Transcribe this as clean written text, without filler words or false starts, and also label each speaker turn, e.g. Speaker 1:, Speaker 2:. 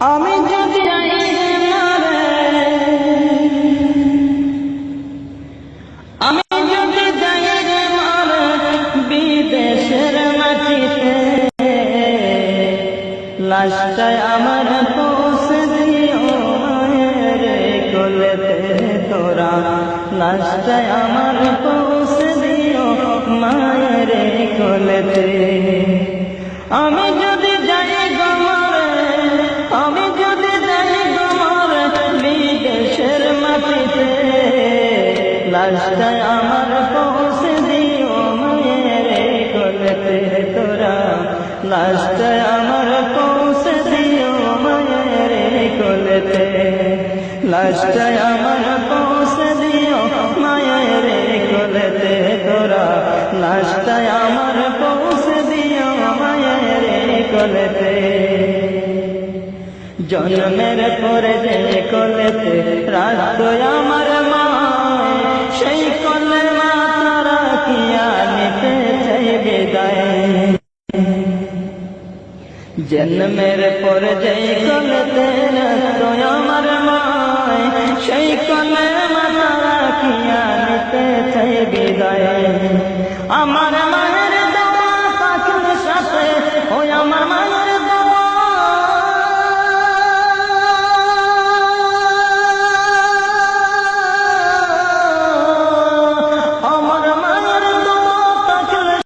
Speaker 1: আমি যদি আমি যদি যাই রে মারে বিদেশের মাটিতে, লাশটায় আমার পৌঁছে দিও মায়ের কোলেতে তোরা, লাশটায় আমার পৌঁছে দিও মায়ের কোলেতে। আমি যদি যাই গো মরে, আমি যদি যাই গো মরে বিদেশের মাটিতে, লাশটায় আমার পৌঁছে দিও মায়ের কোলেতে তোরা, লাশটায় আমার পৌঁছে দিও মায়ের কোলেতে, লাশটায় আমার পৌঁছে দিও মায়ের কোলেতে তোরা, লাশটায় আমার পৌঁছে দিও মায়ের কোলেতে। জন্মের পরে যে কোলেতে রাখতো আমার মা, সেই কোলে মাথা রাখিয়া নিতে চাই বিদায়। জন্মের পরে যে কোলেতে রাখতো আমার মা, সেই কোলে মাথা রাখিয়া নিতে চাই বিদায়। আমার